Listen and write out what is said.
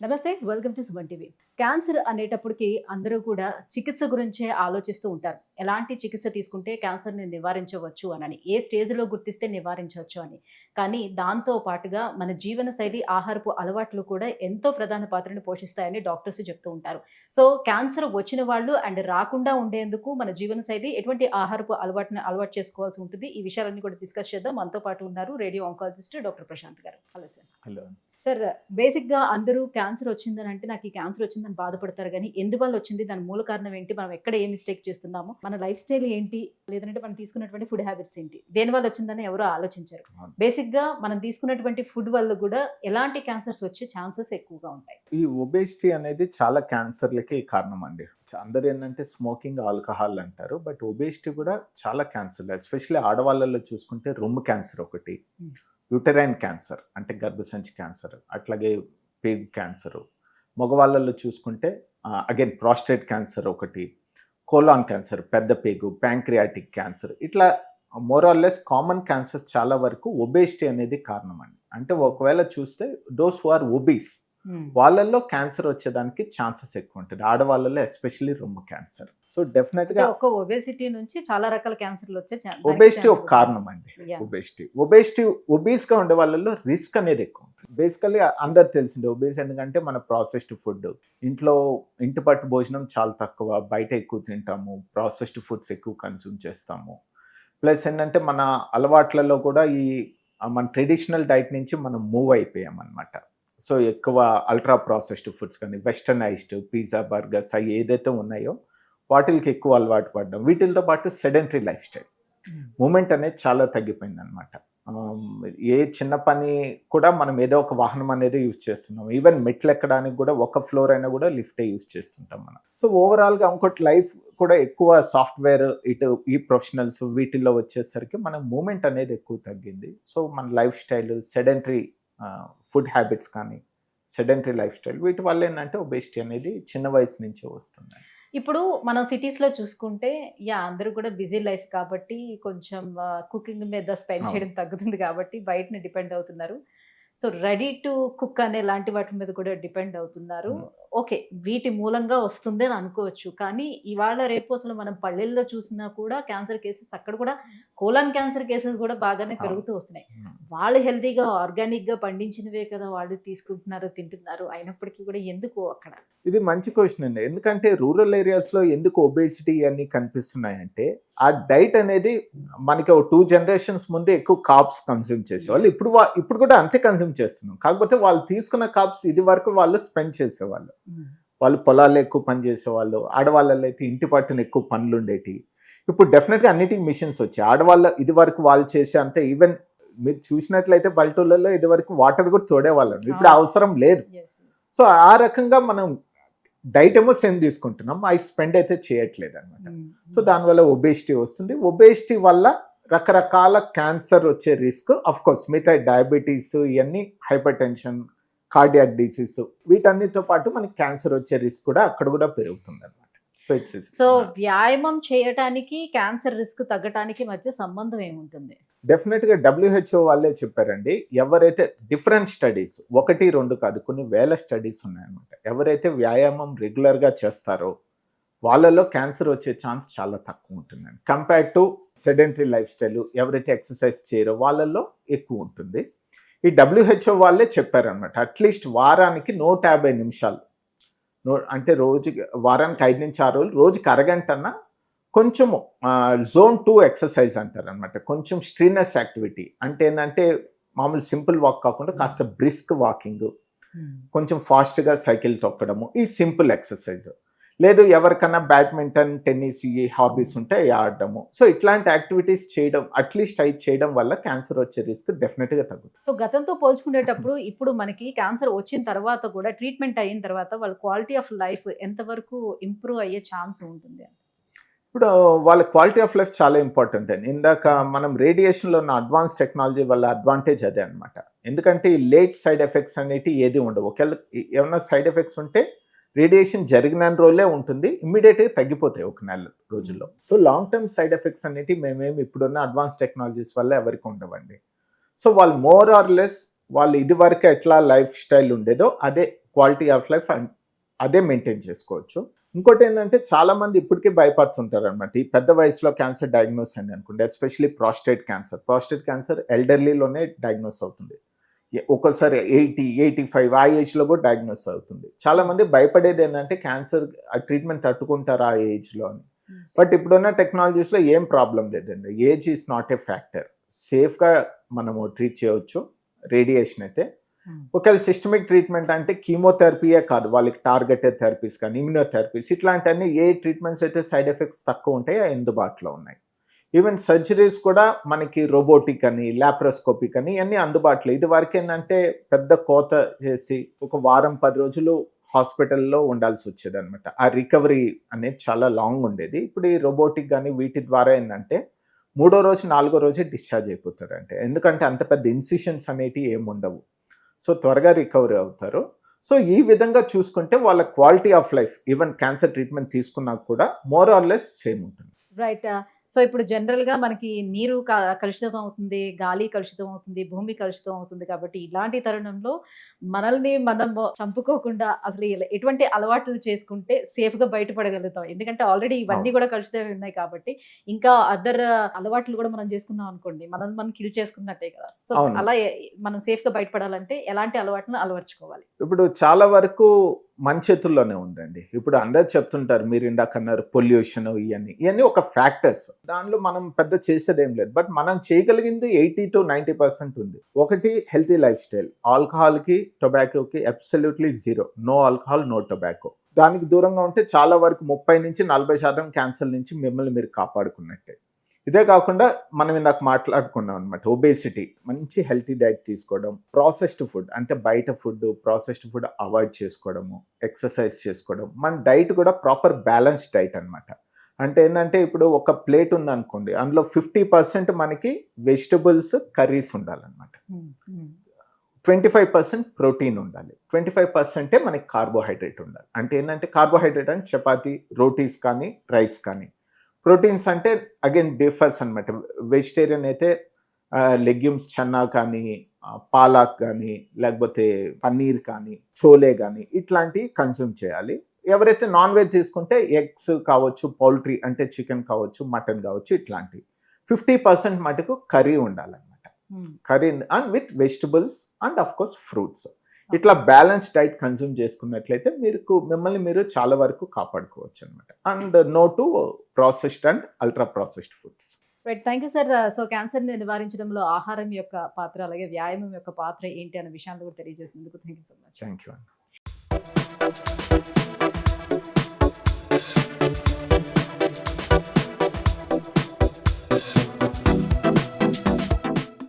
నమస్తే, welcome to Suman TV. Cancer అనేటప్పటికి అందరూ కూడా చికిత్స గురించే ఆలోచిస్తూ ఉంటారు. ఎలాంటి చికిత్స తీసుకుంటే క్యాన్సర్‌ని నివారించవచ్చు అనని, ఏ స్టేజ్‌లో గుర్తిస్తే నివారించవచ్చు అని. కానీ దాంతో పాటుగా మన జీవనశైలి, ఆహారపు అలవాట్లు కూడా ఎంతో ప్రధాన పాత్రను పోషిస్తాయని డాక్టర్స్ చెప్తూ ఉంటారు. సో, క్యాన్సర్ వచ్చిన వాళ్ళు అండ్ రాకుండా ఉండేందుకు మన జీవనశైలి ఎటువంటి ఆహారపు అలవాటు చేసుకోవాల్సి ఉంటుంది. ఈ విషయాలన్నీ కూడా డిస్కస్ చేద్దాం. మనతో పాటు ఉన్నారు రేడియో ఆంకాలజిస్ట్ డాక్టర్ ప్రశాంత్ గారు. Hello sir. హలో. సార్, బేసిక్‌గా అందరూ క్యాన్సర్ వచ్చిందని అంటే నాకు ఈ క్యాన్సర్ వచ్చిందని బాధపడతారు గానీ, ఎందువల్ల వచ్చింది? దాని మూల కారణం ఏంటి? మనం ఎక్కడ ఏ మిస్టేక్ చేస్తున్నాము? మన లైఫ్ స్టైల్ ఏంటి? లేదంటే మనం తీసుకున్నటువంటి ఫుడ్ హ్యాబిట్స్ ఏంటి? దేనివల్ల వచ్చిందని ఎవరు ఆలోచించరు. అవును. బేసిక్‌గా మనం తీసుకున్నటువంటి ఫుడ్ వల్ల కూడా ఎలాంటి క్యాన్సర్స్ వచ్చే ఛాన్సెస్ ఎక్కువగా ఉంటాయి? ఈ ఒబేసిటీ అనేది చాలా క్యాన్సర్లకి కారణం అండి. అందరూ ఏంటంటే స్మోకింగ్, ఆల్కహాల్ అంటారు. బట్ ఒబేసిటీ కూడా చాలా క్యాన్సర్లు, ఎస్పెషల్లీ ఆడవాళ్ళలో చూసుకుంటే రొమ్ము క్యాన్సర్ ఒకటి, యూటరైన్ క్యాన్సర్ అంటే గర్భసంచి క్యాన్సర్, అట్లాగే పేగు క్యాన్సరు. మగవాళ్ళలో చూసుకుంటే అగైన్ ప్రాస్టేట్ క్యాన్సర్ ఒకటి, కోలాన్ క్యాన్సర్ పెద్ద పేగు, ప్యాంక్రియాటిక్ క్యాన్సర్, ఇట్లా మోరాల్లెస్ కామన్ క్యాన్సర్స్ చాలా వరకు ఒబేసిటీ అనేది కారణం అండి. అంటే ఒకవేళ చూస్తే దోస్ హు ఆర్ ఒబీస్ వాళ్ళల్లో క్యాన్సర్ వచ్చేదానికి ఛాన్సెస్ ఎక్కువ ఉంటుంది, ఆడవాళ్ళలో ఎస్పెషల్లీ రొమ్ము క్యాన్సర్. సో డెఫినెట్గా ఒక ఒబేసిటీ నుంచి చాలా రకాల క్యాన్సర్లు వచ్చే ఒబేసిటీ ఒక కారణం అండి. ఒబేస్గా ఉండే వాళ్ళలో రిస్క్ అనేది ఎక్కువ ఉంటుంది. బేసికల్లీ అందరు తెలిసిందే ఒబేస్ ఎందుకంటే మన ప్రాసెస్డ్ ఫుడ్, ఇంటి పట్టు భోజనం చాలా తక్కువ, బయట ఎక్కువ తింటాము, ప్రాసెస్డ్ ఫుడ్స్ ఎక్కువ కన్స్యూమ్ చేస్తాము. ప్లస్ ఏంటంటే మన అలవాట్లలో కూడా మన ట్రెడిషనల్ డైట్ నుంచి మనం మూవ్ అయిపోయాం అనమాట. సో ఎక్కువ అల్ట్రా ప్రాసెస్డ్ ఫుడ్స్ కానీ వెస్టర్నైజ్డ్ పిజ్జా, బర్గర్స్ అవి ఏదైతే ఉన్నాయో వాటికి ఎక్కువ అలవాటు పడ్డాం. వీటితో పాటు సెడెంటరీ లైఫ్ స్టైల్, మూమెంట్ అనేది చాలా తగ్గిపోయింది అనమాట. ఏ చిన్న పని కూడా మనం ఏదో ఒక వాహనం అనేది యూజ్ చేస్తున్నాం. ఈవెన్ మెట్లు ఎక్కడానికి కూడా ఒక ఫ్లోర్ అయినా కూడా లిఫ్టే యూజ్ చేస్తుంటాం మనం. సో ఓవరాల్గా ఇంకోటి లైఫ్ కూడా ఎక్కువ సాఫ్ట్వేర్, ఈ ప్రొఫెషనల్స్ వీటిల్లో వచ్చేసరికి మన మూమెంట్ అనేది ఎక్కువ తగ్గింది. సో మన life style, sedentary food habits కానీ సెడెంటరీ లైఫ్ స్టైల్, వీటి వల్ల ఏంటంటే ఒబేసిటీ అనేది చిన్న వయసు నుంచే వస్తుంది. ఇప్పుడు మనం సిటీస్‌లో చూసుకుంటే అందరూ కూడా బిజీ లైఫ్ కాబట్టి కొంచెం కుకింగ్ మీద స్పెండ్ చేయడం తగ్గుతుంది కాబట్టి బయటని డిపెండ్ అవుతున్నారు. సో రెడీ టు కుక్ అనే లాంటి వాటి మీద కూడా డిపెండ్ అవుతున్నారు. ఓకే, వీటి మూలంగా వస్తుంది అని అనుకోవచ్చు. కానీ ఇవాళ రేపు అసలు మనం పల్లెల్లో చూసినా కూడా క్యాన్సర్ కేసెస్, అక్కడ కూడా కోలాన్ క్యాన్సర్ కేసెస్ కూడా బాగానే పెరుగుతూ వస్తున్నాయి. వాళ్ళు హెల్తీగా ఆర్గానిక్గా పండించినవే కదా వాళ్ళు తీసుకుంటున్నారు, తింటున్నారు. అయినప్పటికీ కూడా ఎందుకు అక్కడ? ఇది మంచి క్వశ్చన్ అండి. ఎందుకంటే రూరల్ ఏరియాస్లో ఎందుకు ఒబేసిటీ అన్ని కనిపిస్తున్నాయంటే ఆ డైట్ అనేది మనకి 2 generations ముందే ఎక్కువ కార్బ్స్ కన్స్యూమ్ చేసేవాళ్ళు. ఇప్పుడు కూడా అంతే కన్స్యూమ్ చేస్తున్నాం. కాకపోతే వాళ్ళు తీసుకున్న కార్బ్స్ ఇది వరకు వాళ్ళు స్పెండ్ చేసేవాళ్ళు. వాళ్ళు పొలాల్లో ఎక్కువ పని చేసేవాళ్ళు, ఆడవాళ్ళలో అయితే ఇంటి పట్టున ఎక్కువ పనులు ఉండేవి. ఇప్పుడు డెఫినెట్గా అన్నిటికీ మిషన్స్ వచ్చాయి. ఆడవాళ్ళు ఇది వరకు వాళ్ళు చేసే అంటే ఈవెన్ మీరు చూసినట్లయితే పల్లెటూళ్ళలో ఇది వరకు వాటర్ కూడా తోడేవాళ్ళం, ఇప్పుడు అవసరం లేదు. సో ఆ రకంగా మనం డైట్ ఏమో సేమ్ తీసుకుంటున్నాం, అవి స్పెండ్ అయితే చేయట్లేదు అనమాట. సో దానివల్ల ఒబేసిటీ వస్తుంది. ఒబేసిటీ వల్ల రకరకాల క్యాన్సర్ వచ్చే రిస్క్, అఫ్ కోర్స్ మిగతా డయాబెటీస్, ఇవన్నీ హైపర్ టెన్షన్, కార్డియాక్ డిసీజ్, వీటన్నిటితో పాటు మనకి క్యాన్సర్ వచ్చే రిస్క్ కూడా అక్కడ కూడా పెరుగుతుంది అనమాట. సో వ్యాయామం చేయటానికి క్యాన్సర్ రిస్క్ తగ్గటానికి మధ్య సంబంధం ఏముంటుంది? డెఫినెట్గా WHO వాళ్ళే చెప్పారండి. ఎవరైతే డిఫరెంట్ స్టడీస్, 1, 2 కాదు, కొన్ని వేల స్టడీస్ ఉన్నాయన్నమాట. ఎవరైతే వ్యాయామం రెగ్యులర్గా చేస్తారో వాళ్ళలో క్యాన్సర్ వచ్చే ఛాన్స్ చాలా తక్కువ ఉంటుందండి. Compare to sedentary life style, ఎవరైతే ఎక్సర్సైజ్ చేయరో వాళ్ళల్లో ఎక్కువ ఉంటుంది. ఈ WHO వాళ్ళే చెప్పారనమాట. అట్లీస్ట్ వారానికి 150 నిమిషాలు, అంటే వారానికి 5 నుంచి 6 రోజులు, రోజుకి అరగంటన్నా కొంచెము zone 2 ఎక్సర్సైజ్ అంటారు అనమాట. కొంచెం స్ట్రీనస్ యాక్టివిటీ అంటే ఏంటంటే మామూలు సింపుల్ వాక్ కాకుండా కాస్త బ్రిస్క్ వాకింగ్, కొంచెం ఫాస్ట్గా సైకిల్ తొక్కడము, ఈ సింపుల్ ఎక్సర్సైజ్. లేదు ఎవరికన్నా బ్యాడ్మింటన్, టెన్నిస్, ఈ హాబీస్ ఉంటే ఆడడము. సో ఇట్లాంటి యాక్టివిటీస్ చేయడం, అట్లీస్ట్ అవి చేయడం వల్ల క్యాన్సర్ వచ్చే రిస్క్ డెఫినెట్గా తగ్గుతుంది. సో గతంతో పోల్చుకునేటప్పుడు ఇప్పుడు మనకి క్యాన్సర్ వచ్చిన తర్వాత కూడా ట్రీట్మెంట్ అయిన తర్వాత వాళ్ళ క్వాలిటీ ఆఫ్ లైఫ్ ఎంతవరకు ఇంప్రూవ్ అయ్యే ఛాన్స్ ఉంటుంది? ఇప్పుడు వాళ్ళ క్వాలిటీ ఆఫ్ లైఫ్ చాలా ఇంపార్టెంట్ అండి. ఇందాక మనం రేడియేషన్లో ఉన్న అడ్వాన్స్ టెక్నాలజీ వల్ల అడ్వాంటేజ్ అదే అనమాట. ఎందుకంటే ఈ లేట్ సైడ్ ఎఫెక్ట్స్ అనేవి ఏది ఉండవు. ఒకవేళ ఏమైనా సైడ్ ఎఫెక్ట్స్ ఉంటే రేడియేషన్ జరిగిన రోజులే ఉంటుంది, ఇమ్మీడియట్గా తగ్గిపోతాయి 1 నెల రోజుల్లో. So long term side effects అనేవి మేమేమి ఇప్పుడున్న అడ్వాన్స్ టెక్నాలజీస్ వల్ల ఎవరికి ఉండవండి. సో వాళ్ళు మోర్ ఆర్ లెస్ వాళ్ళు ఇది వరకు ఎట్లా లైఫ్ స్టైల్ ఉండేదో అదే క్వాలిటీ ఆఫ్ లైఫ్ అండ్ అదే మెయింటైన్ చేసుకోవచ్చు. ఇంకోటి ఏంటంటే చాలా మంది ఇప్పటికీ భయపడుతుంటారు అనమాట. ఈ పెద్ద వయసులో క్యాన్సర్ డయాగ్నోస్ అయింది అనుకోండి, ఎస్పెషల్లీ ప్రాస్టేట్ క్యాన్సర్ ఎల్డర్లీలోనే డయాగ్నోస్ అవుతుంది. ఒక్కోసారి 80-85 ఆ ఏజ్లో కూడా డయాగ్నోస్ అవుతుంది. చాలా మంది భయపడేది ఏంటంటే క్యాన్సర్ ట్రీట్మెంట్ తట్టుకుంటారా ఆ ఏజ్లో అని. బట్ ఇప్పుడున్న టెక్నాలజీస్లో ఏం ప్రాబ్లం లేదండి. Age is not a factor. సేఫ్గా మనము ట్రీట్ చేయవచ్చు. రేడియేషన్ అయితే ఒకవేళ సిస్టమిక్ ట్రీట్మెంట్ అంటే కీమోథెరపీయే కాదు, వాళ్ళకి టార్గెటెడ్ థెరపీస్ కానీ ఇమ్యూనోథెరపీస్ ఇట్లాంటివన్నీ ఏ ట్రీట్మెంట్స్ అయితే సైడ్ ఎఫెక్ట్స్ తక్కువ ఉంటాయో అందుబాటులో ఉన్నాయి. ఈవెన్ సర్జరీస్ కూడా మనకి రోబోటిక్ అని లాప్రోస్కోపిక్ అని ఇవన్నీ అందుబాటులో. ఇది వరకు ఏంటంటే పెద్ద కోత చేసి ఒక వారం 10 రోజులు హాస్పిటల్లో ఉండాల్సి వచ్చేది అనమాట. ఆ రికవరీ అనేది చాలా లాంగ్ ఉండేది. ఇప్పుడు ఈ రోబోటిక్ కానీ వీటి ద్వారా ఏంటంటే 3వ రోజు 4వ రోజే డిశ్చార్జ్ అయిపోతారు. అంటే ఎందుకంటే అంత పెద్ద ఇన్సిషన్స్ అనేటివి ఏముండవు. సో త్వరగా రికవరీ అవుతారు. సో ఈ విధంగా చూసుకుంటే వాళ్ళ quality of life even cancer treatment తీసుకున్నా కూడా మోర్ ఆర్ లెస్ సేమ్ ఉంటుంది. రైట్. సో ఇప్పుడు జనరల్గా మనకి నీరు కలుషితం అవుతుంది, గాలి కలుషితం అవుతుంది, భూమి కలుషితం అవుతుంది. కాబట్టి ఇలాంటి తరుణంలో మనల్ని మనం చంపుకోకుండా అసలు ఎటువంటి అలవాట్లు చేసుకుంటే సేఫ్గా బయటపడగలుగుతాం? ఎందుకంటే ఆల్రెడీ ఇవన్నీ కూడా కలుషితమే ఉన్నాయి కాబట్టి ఇంకా అదర్ అలవాట్లు కూడా మనం చేసుకున్నాం అనుకోండి, మనం కిల్ చేసుకున్నట్టే కదా. సో అలా మనం సేఫ్గా బయటపడాలంటే ఎలాంటి అలవాట్లను అలవర్చుకోవాలి? ఇప్పుడు చాలా వరకు మన చేతుల్లోనే ఉందండి. ఇప్పుడు అందరూ చెప్తుంటారు, మీరు ఇందాక అన్నారు పొల్యూషన్, ఇవన్నీ ఒక ఫ్యాక్టర్స్. దానిలో మనం పెద్ద చేసేది ఏం లేదు. బట్ మనం చేయగలిగింది 80-90% ఉంది. ఒకటి హెల్తీ లైఫ్ స్టైల్. ఆల్కహాల్కి టొబాకోకి absolutely 0. No alcohol, no tobacco. దానికి దూరంగా ఉంటే చాలా వరకు 30-40% క్యాన్సర్ నుంచి మిమ్మల్ని మీరు కాపాడుకున్నట్టే. ఇదే కాకుండా మనం ఇందాక మాట్లాడుకున్నాం అనమాట, ఒబేసిటీ. మంచి హెల్తీ డైట్ తీసుకోవడం, ప్రాసెస్డ్ ఫుడ్ అంటే బయట ప్రాసెస్డ్ ఫుడ్ అవాయిడ్ చేసుకోవడము, ఎక్సర్సైజ్ చేసుకోవడం. మన డైట్ కూడా ప్రాపర్ బ్యాలెన్స్డ్ డైట్ అనమాట. అంటే ఏంటంటే ఇప్పుడు ఒక ప్లేట్ ఉందనుకోండి, అందులో 50% మనకి వెజిటబుల్స్, కర్రీస్ ఉండాలన్నమాట. 25% ప్రోటీన్ ఉండాలి, 25% మనకి కార్బోహైడ్రేట్ ఉండాలి. అంటే ఏంటంటే కార్బోహైడ్రేట్ అని చపాతీ, రోటీస్ కానీ రైస్ కానీ. ప్రోటీన్స్ అంటే అగైన్ డిఫర్స్ అనమాట. వెజిటేరియన్ అయితే లెగ్యూమ్స్, చన్నా కానీ, పాలాక్ కానీ, లేకపోతే పన్నీర్ కానీ, చోలే కానీ ఇట్లాంటివి కన్జ్యూమ్ చేయాలి. ఎవరైతే నాన్ వెజ్ తీసుకుంటే ఎగ్స్ కావచ్చు, పౌల్ట్రీ అంటే చికెన్ కావచ్చు, మటన్ కావచ్చు, ఇట్లాంటివి. 50% మటుకు కర్రీ ఉండాలన్నమాట. Curry and with vegetables and of course fruits. ఇట్లా బ్యాలెన్స్ డైట్ కన్జ్యూమ్ చేసుకున్నట్లయితే మిమ్మల్ని మీరు చాలా వరకు కాపాడుకోవచ్చు అనమాట. And no to processed and ultra processed foods. Right. Thank you sir. So క్యాన్సర్ని నివారించడంలో ఆహారం యొక్క పాత్ర, అలాగే వ్యాయామం యొక్క పాత్ర ఏంటి అనే విషయాన్ని కూడా తెలియజేసినందుకు thank you so much. Thank you అండి.